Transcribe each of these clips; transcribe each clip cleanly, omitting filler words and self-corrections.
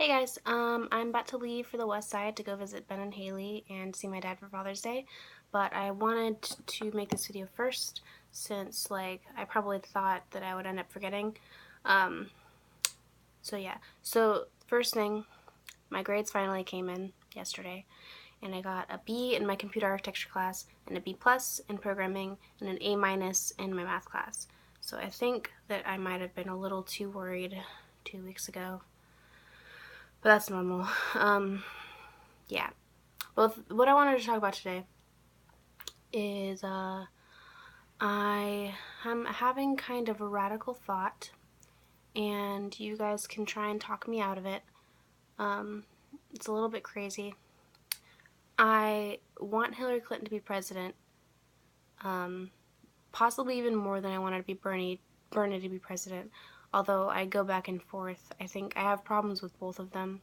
Hey guys, I'm about to leave for the West Side to go visit Ben and Haley and see my dad for Father's Day, but I wanted to make this video first since, I probably thought that I would end up forgetting. Um, so yeah. So, first thing, my grades finally came in yesterday, and I got a B in my computer architecture class, and a B plus in programming, and an A minus in my math class. So I think that I might have been a little too worried 2 weeks ago, but that's normal. Yeah. Both what I wanted to talk about today is I am having kind of a radical thought, and you guys can try and talk me out of it. Um, it's a little bit crazy. I want Hillary Clinton to be president, possibly even more than I wanted to be Bernie to be president. Although I go back and forth, I think I have problems with both of them.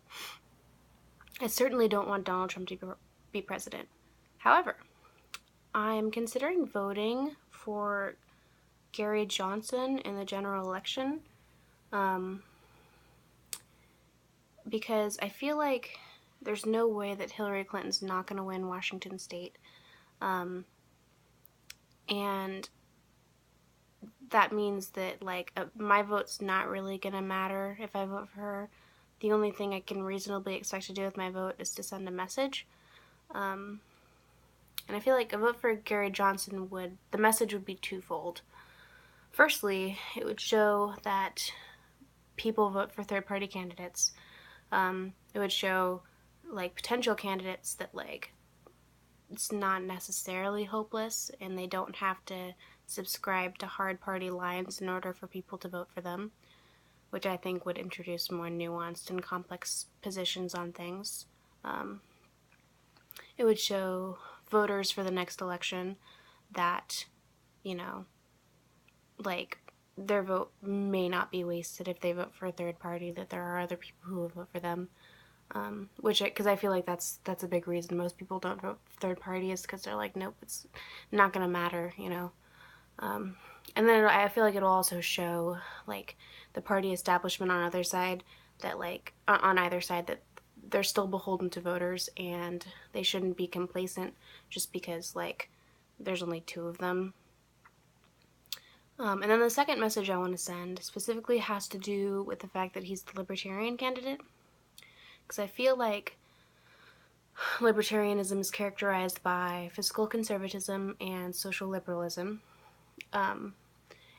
I certainly don't want Donald Trump to be president. However, I'm considering voting for Gary Johnson in the general election, um, because I feel like there's no way that Hillary Clinton's not going to win Washington State, and that means that my vote's not really going to matter if I vote for her. The only thing I can reasonably expect to do with my vote is to send a message. And I feel like a vote for Gary Johnson the message would be twofold. Firstly, it would show that people vote for third-party candidates. It would show potential candidates that it's not necessarily hopeless, and they don't have to subscribe to hard party lines in order for people to vote for them, which I think would introduce more nuanced and complex positions on things. It would show voters for the next election that, you know, their vote may not be wasted if they vote for a third party, that there are other people who will vote for them. Because I feel like that's a big reason most people don't vote for third party, is because they're like, nope, it's not gonna matter, And then I feel like it'll also show the party establishment on either side that they're still beholden to voters, and they shouldn't be complacent just because there's only two of them. And then the second message I want to send specifically has to do with the fact that he's the Libertarian candidate. Because I feel like Libertarianism is characterized by fiscal conservatism and social liberalism. And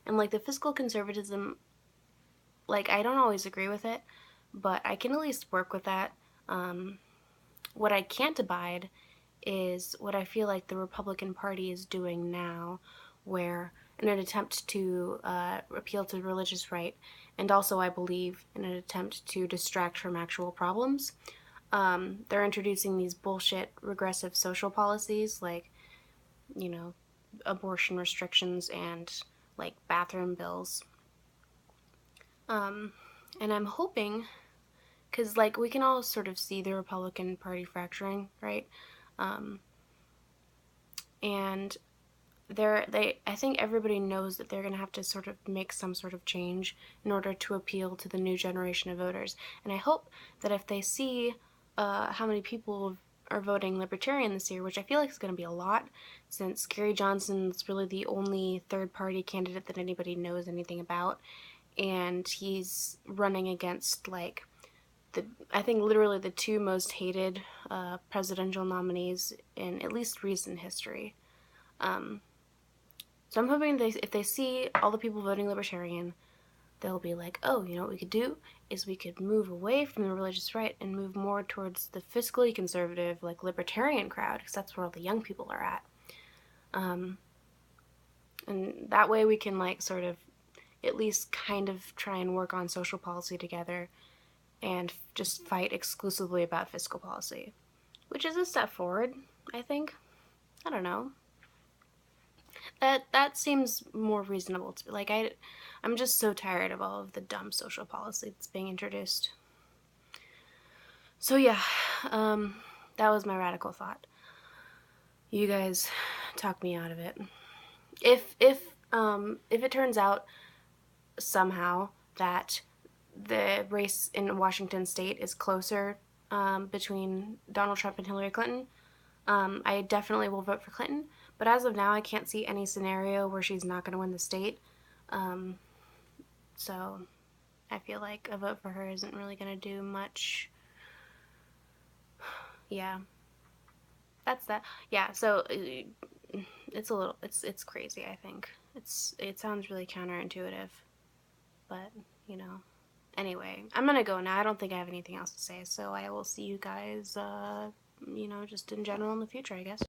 the fiscal conservatism, I don't always agree with it, but I can at least work with that. What I can't abide is what I feel like the Republican Party is doing now, where in an attempt to appeal to religious right, and also I believe in an attempt to distract from actual problems, they're introducing these bullshit regressive social policies abortion restrictions and bathroom bills. And I'm hoping, because we can all sort of see the Republican Party fracturing, right? And I think everybody knows that they're going to have to sort of make some sort of change in order to appeal to the new generation of voters. And I hope that if they see how many people are voting Libertarian this year, which I feel like is going to be a lot, since Gary Johnson's really the only third-party candidate that anybody knows anything about, and he's running against I think literally the two most hated presidential nominees in at least recent history. So I'm hoping if they see all the people voting Libertarian, they'll be like, oh, you know what we could do is we could move away from the religious right and move more towards the fiscally conservative, Libertarian crowd, because that's where all the young people are at. And that way we can sort of at least kind of try and work on social policy together and just fight exclusively about fiscal policy, which is a step forward, I think. I don't know. That seems more reasonable to me. I'm just so tired of all of the dumb social policy that's being introduced. So yeah, that was my radical thought. You guys talk me out of it. If it turns out somehow that the race in Washington State is closer between Donald Trump and Hillary Clinton, I definitely will vote for Clinton. But as of now, I can't see any scenario where she's not going to win the state. Um, so I feel like a vote for her isn't really going to do much. Yeah, that's that. Yeah, so it's a little, it's crazy. I think it sounds really counterintuitive, but you know. Anyway, I'm gonna go now. I don't think I have anything else to say, so I will see you guys, just in general in the future, I guess.